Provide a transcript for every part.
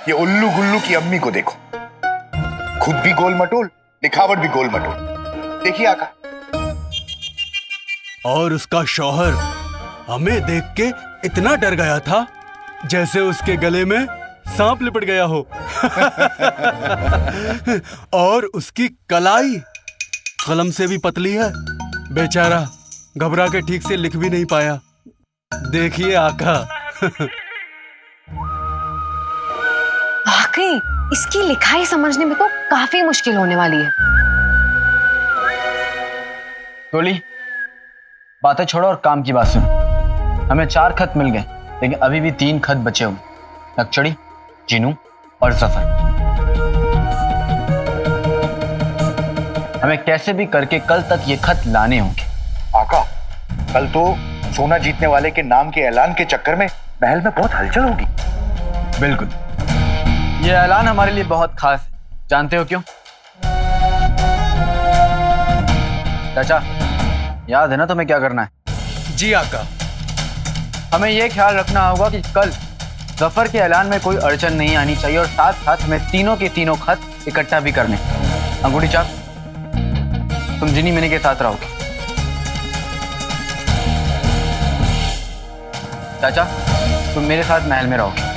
ये उल्लू गुल्लू की अम्मी को देखो, खुद भी गोल मटोल, दिखावट भी गोल मटोल। देखिए आका। और उसका शौहर हमें देख के इतना डर गया था जैसे उसके गले में सांप लिपट गया हो। और उसकी कलाई कलम से भी पतली है, बेचारा घबरा के ठीक से लिख भी नहीं पाया। देखिए आका। वाकई इसकी लिखाई समझने में तो काफी मुश्किल होने वाली है। टोली, बातें छोड़ो और काम की बात सुनो। हमें 4 खत मिल गए, लेकिन अभी भी 3 खत बचे हुए, नक्चड़ी, जीनू और जफर। हमें कैसे भी करके कल तक ये खत लाने होंगे। आका, कल तो सोना जीतने वाले के नाम के ऐलान के चक्कर में महल में बहुत हलचल होगी। बिल्कुल, ये ऐलान हमारे लिए बहुत खास है। जानते हो क्यों? चाचा, याद है ना तुम्हें क्या करना है? जी आका। हमें यह ख्याल रखना होगा कि कल जफर के ऐलान में कोई अड़चन नहीं आनी चाहिए, और साथ साथ हमें तीनों के तीनों खत इकट्ठा भी करने। अंगूठी चाप, तुम जिनी मिनी के साथ रहोगे। चाचा, तुम मेरे साथ महल में रहोगे।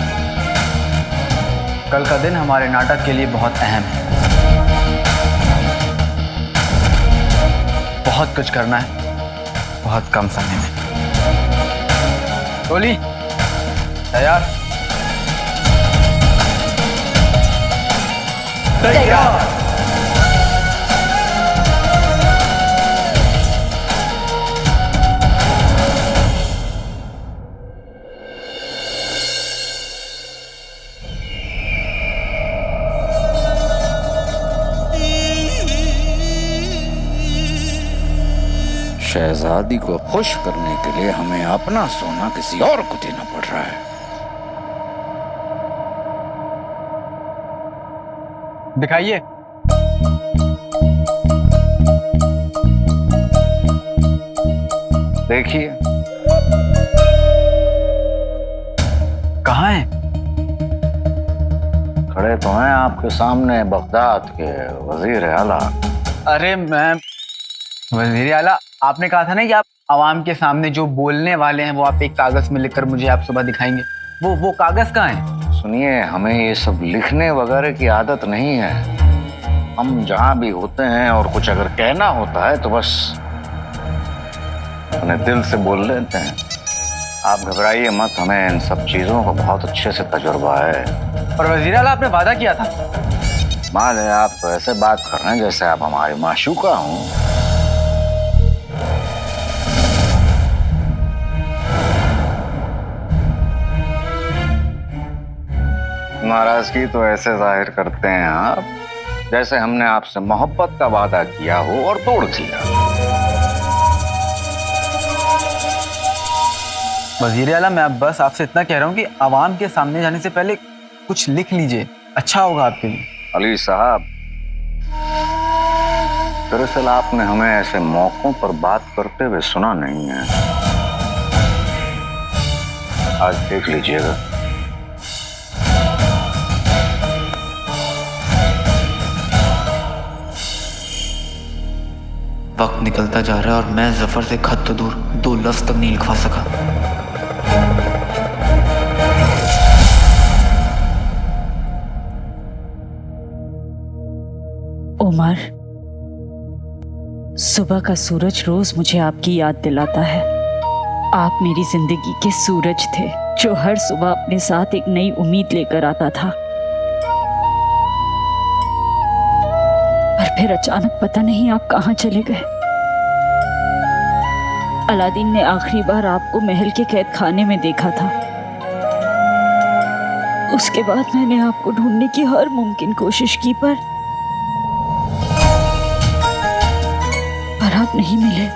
कल का दिन हमारे नाटक के लिए बहुत अहम है। बहुत कुछ करना है, बहुत कम समय में। टोली, तैयार? तैयार। शहजादी को खुश करने के लिए हमें अपना सोना किसी और को देना पड़ रहा है। दिखाइए। देखिए। कहाँ है? खड़े तो हैं आपके सामने बगदाद के वजीर आला। अरे मैं वजीर आला, आपने कहा था ना कि आप आवाम के सामने जो बोलने वाले हैं वो आप एक कागज में लिखकर मुझे आप सुबह दिखाएंगे। वो कागज कहाँ है? सुनिए, हमें ये सब लिखने वगैरह की आदत नहीं है। हम जहां भी होते हैं और कुछ अगर कहना होता है तो बस अपने दिल से बोल लेते हैं। आप घबराइए मत, हमें इन सब चीजों का बहुत अच्छे से तजुर्बा है। और वजीर आला, आपने वादा किया था। मान लें आप तो ऐसे बात कर रहे हैं जैसे आप हमारी माशूका हूं। नाराजगी तो ऐसे जाहिर करते हैं आप जैसे हमने आपसे मोहब्बत का वादा किया हो और तोड़ दिया। वजीर आला, मैं बस आपसे इतना कह रहा हूँ कि आवाम के सामने जाने से पहले कुछ लिख लीजिए, अच्छा होगा आपके लिए। अली साहब, दरअसल आपने हमें ऐसे मौकों पर बात करते हुए सुना नहीं है। आज देख लीजिएगा। वक्त निकलता जा रहा है और मैं जफर से खत तो दूर 2 लफ्ज तक नहीं लिखवा सका। उमर, सुबह का सूरज रोज मुझे आपकी याद दिलाता है। आप मेरी जिंदगी के सूरज थे जो हर सुबह अपने साथ एक नई उम्मीद लेकर आता था। पर फिर अचानक पता नहीं आप कहाँ चले गए। अलादीन ने आखिरी बार आपको महल के कैद खाने में देखा था। उसके बाद मैंने आपको ढूंढने की हर मुमकिन कोशिश की, पर आप नहीं मिले।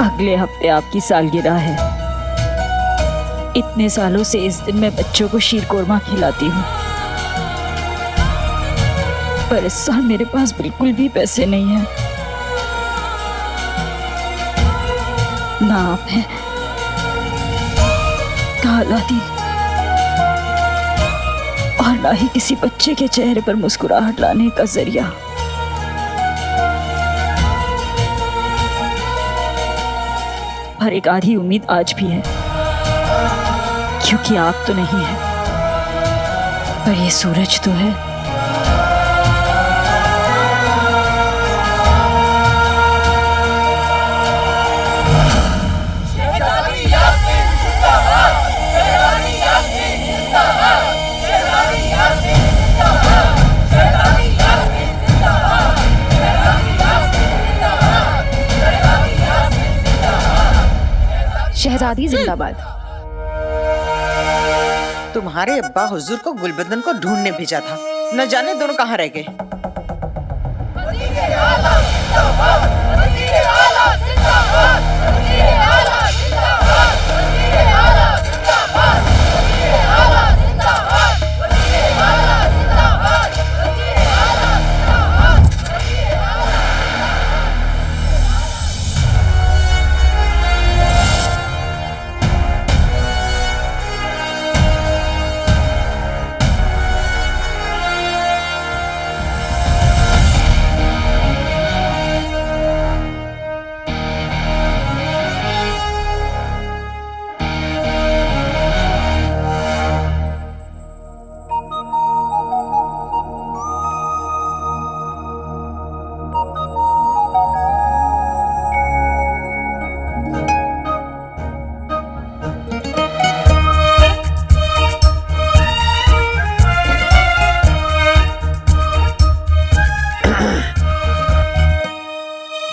अगले हफ्ते आपकी सालगिरह है। इतने सालों से इस दिन मैं बच्चों को शीर कोरमा खिलाती हूँ, पर इस साल मेरे पास बिल्कुल भी पैसे नहीं हैं। ना आप हैं, अलादीन और ना ही किसी बच्चे के चेहरे पर मुस्कुराहट लाने का जरिया। पर एक आधी उम्मीद आज भी है, क्योंकि आप तो नहीं है, पर ये सूरज तो है। शहजादी जिंदाबाद। तुम्हारे अब्बा हुजूर को गुलबदन को ढूंढने भेजा था, न जाने दोनों कहाँ रह गए।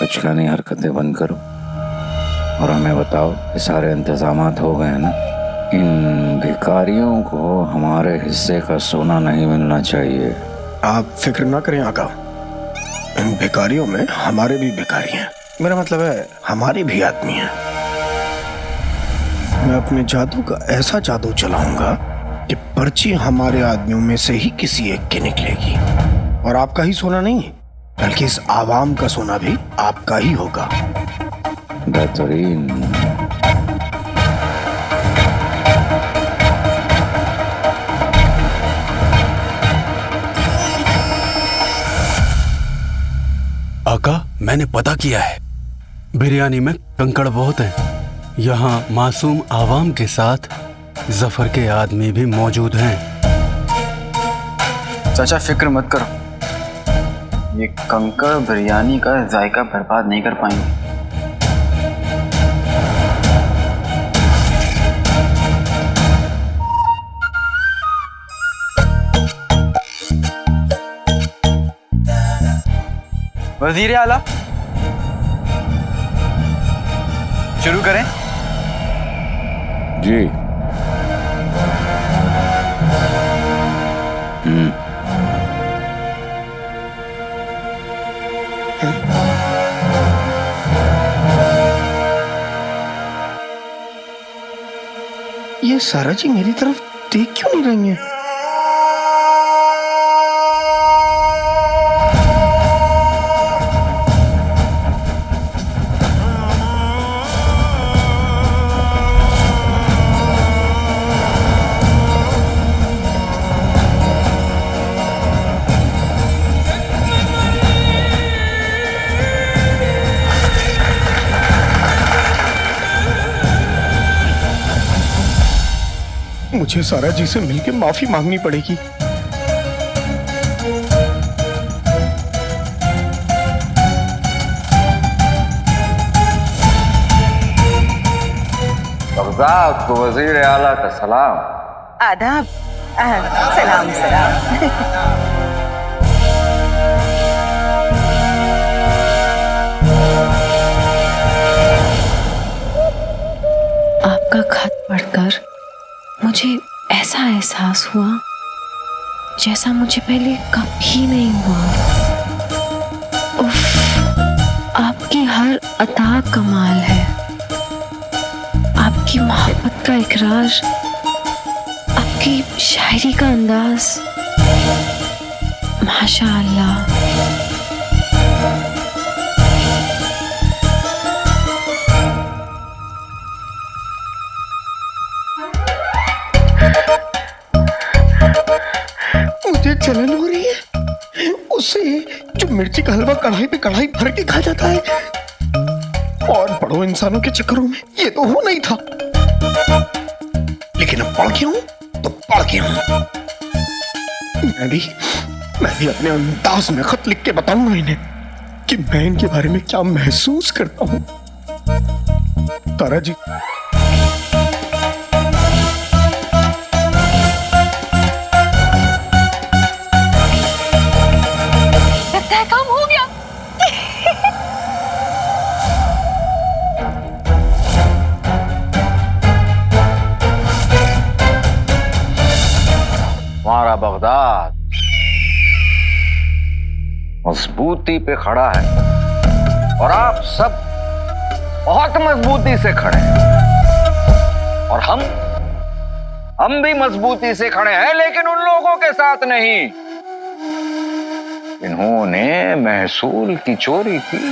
बचकानी हरकतें बंद करो और हमें बताओ कि सारे इंतजामात हो गए हैं ना? इन भिखारियों को हमारे हिस्से का सोना नहीं मिलना चाहिए। आप फिक्र ना करें आका, इन भिखारियों में हमारे भी भिखारी हैं। मेरा मतलब है हमारे भी आदमी हैं। मैं अपने जादू का ऐसा जादू चलाऊंगा कि पर्ची हमारे आदमियों में से ही किसी एक की निकलेगी, और आपका ही सोना नहीं बल्कि इस आवाम का सोना भी आपका ही होगा। बेहतरीन। आका, मैंने पता किया है, बिरयानी में कंकड़ बहुत हैं। यहाँ मासूम आवाम के साथ जफर के आदमी भी मौजूद हैं। चाचा फिक्र मत करो, ये कंकड़ बिरयानी का जायका बर्बाद नहीं कर पाएंगे। वजीर आला, शुरू करें? जी। ये सारा जी मेरी तरफ देख क्यों नहीं रही है? मुझे सारा जी से मिलकर माफी मांगनी पड़ेगी। बगदाद को वजीर आला का सलाम। आदाब। सलाम सलाम। आपका खत पढ़कर मुझे ऐसा एहसास हुआ जैसा मुझे पहले कभी नहीं हुआ। उफ, आपकी हर अता कमाल है, आपकी मोहब्बत का इकरार, आपकी शायरी का अंदाज, माशाअल्लाह। जलन हो रही है, उससे जो मिर्ची का हलवा कढ़ाई पे कढ़ाई भर के खा जाता है, और बड़ों इंसानों के चक्करों में ये तो हो नहीं था। लेकिन अब पढ़ गया हूं तो पढ़ गया हूं। मैं भी अपने अंदाज में खत लिख के बताऊंगा इन्हें कि मैं इनके बारे में क्या महसूस करता हूं। तारा जी, लगता है काम हो गया। हमारा बगदाद मजबूती पे खड़ा है और आप सब बहुत मजबूती से खड़े हैं, और हम भी मजबूती से खड़े हैं, लेकिन उन लोगों के साथ नहीं इन्होंने महसूल की चोरी की।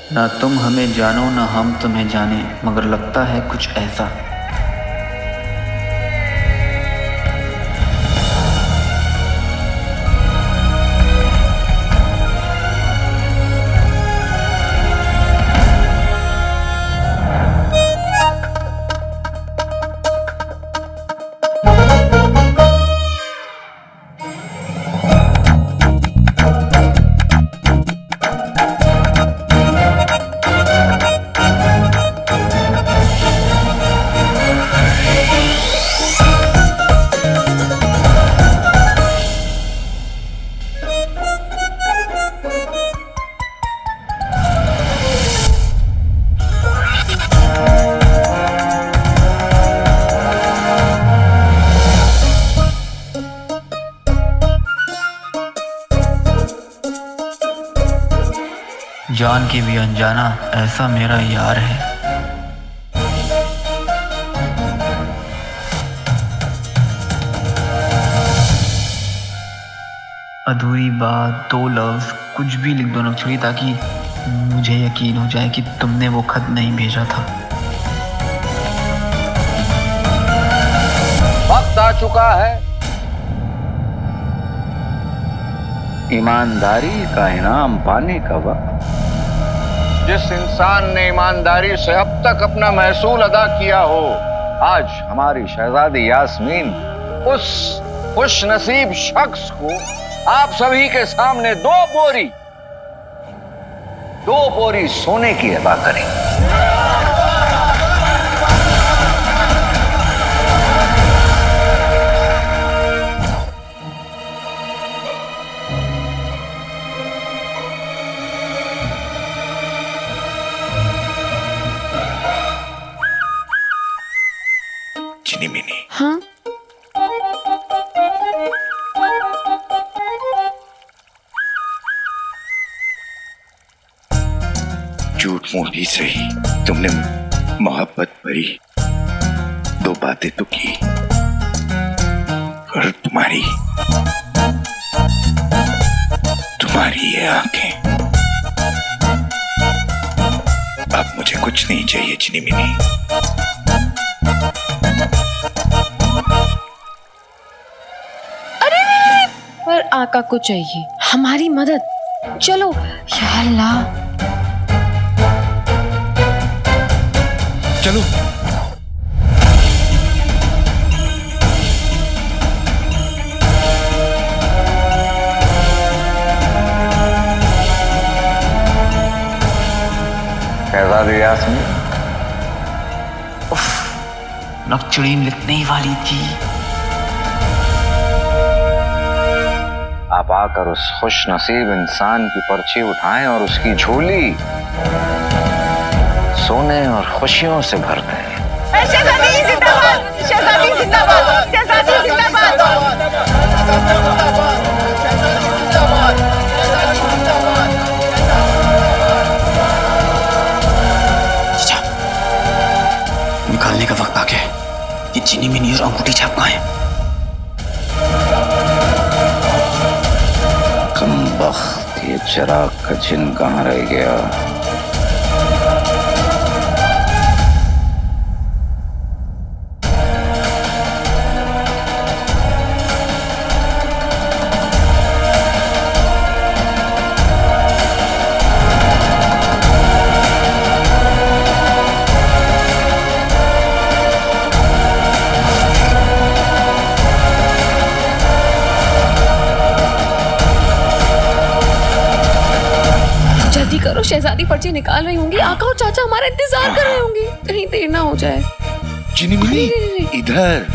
ना तुम हमें जानो ना हम तुम्हें जाने, मगर लगता है कुछ ऐसा। जान के भी अनजाना ऐसा मेरा यार है। अधूरी बात, दो लफ्ज, कुछ भी लिख दो नक्सली, ताकि मुझे यकीन हो जाए कि तुमने वो खत नहीं भेजा था। वक्त आ चुका है ईमानदारी का इनाम पाने का। वक्त जिस इंसान ने ईमानदारी से अब तक अपना महसूल अदा किया हो, आज हमारी शहजादी यास्मीन उस खुश नसीब शख्स को आप सभी के सामने दो बोरी सोने की अदा करेंगे। हाँ, झूठ मूठ ही सही, तुमने मोहब्बत भरी दो बातें तो की, पर तुम्हारी ये आंखें, अब मुझे कुछ नहीं चाहिए चिनीमिनी। पर आका को चाहिए हमारी मदद। चलो या अल्लाह। चलो। शहजादी यास्मीन, नकचड़ी लिखने ही वाली थी। आप आकर उस खुश नसीब इंसान की पर्ची उठाएं और उसकी झोली सोने और खुशियों से भर दें। शहजादी जिंदाबाद, शहजादी जिंदाबाद, शहजादी जिंदाबाद। निकालने का वक्त आ गया है। ये चिनीमिनी और अंगूठी छाप कहाँ है? कमबख्त, ये चिराग का जिन कहाँ रह गया? जल्दी करो, शहजादी पर्ची निकाल रही होंगी। आका और चाचा हमारा इंतजार कर रहे होंगे, कहीं देर ना हो जाए। चिनीमिनी इधर।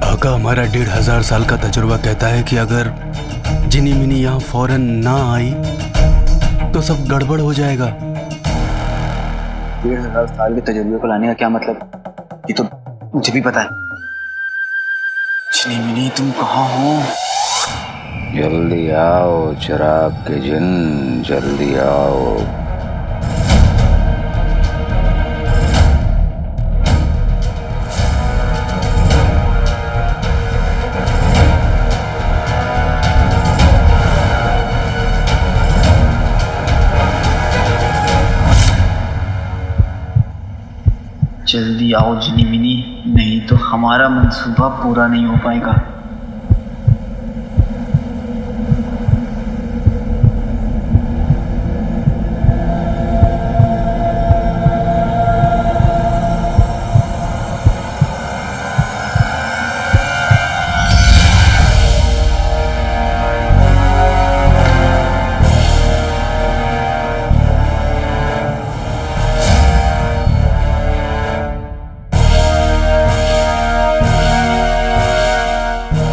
आका, हमारा 1500 साल का तजुर्बा कहता है कि अगर जिनीमिनी यहाँ फौरन ना आई तो सब गड़बड़ हो जाएगा। 1500 साल के तजुर्बे को लाने का क्या मतलब? ये तो मुझे भी पता है। चिनीमिनी, तुम कहाँ हो? जल्दी आओ चिराग के जिन, जल्दी आओ। जल्दी आओ चिनीमिनी, नहीं तो हमारा मंसूबा पूरा नहीं हो पाएगा।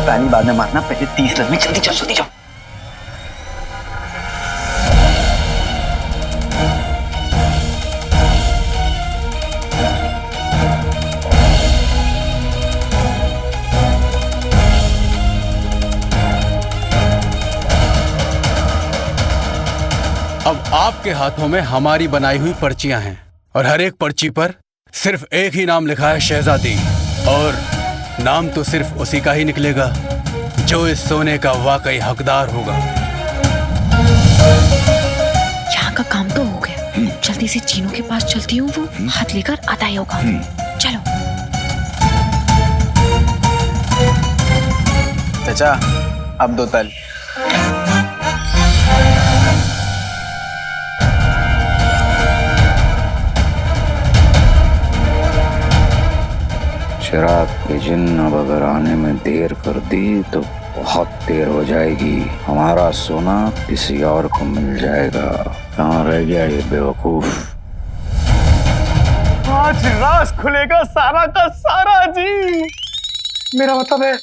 पहली बाद में मारना, पहले 30 लगने। जल्दी जाओ, जल्दी जाओ। अब आपके हाथों में हमारी बनाई हुई पर्चियां हैं और हर एक पर्ची पर सिर्फ एक ही नाम लिखा है, शहजादी। और नाम तो सिर्फ उसी का ही निकलेगा जो इस सोने का वाकई हकदार होगा। यहाँ का काम तो हो गया, जल्दी से चीनों के पास चलती हूँ, वो हाथ लेकर आता ही होगा। चलो। चाचा, अब 2 तल। चिराग के जिन, अब अगर आने में देर कर दी तो बहुत देर हो जाएगी। हमारा सोना किसी और को मिल जाएगा। कहाँ रह गया ये बेवकूफ? आज राज खुलेगा सारा का सारा जी। मेरा मतलब है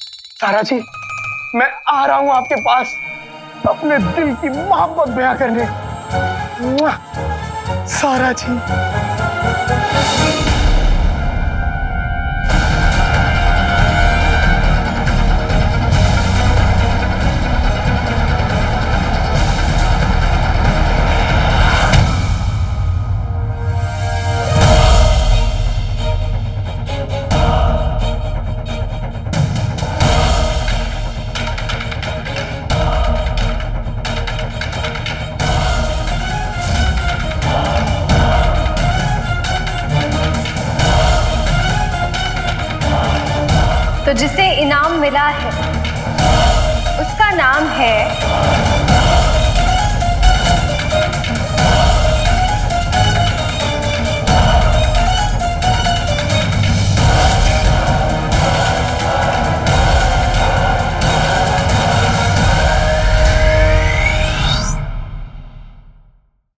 सारा जी, मैं आ रहा हूँ आपके पास अपने दिल की मोहब्बत बयां करने। मुआ, सारा जी। तो जिसे इनाम मिला है उसका नाम है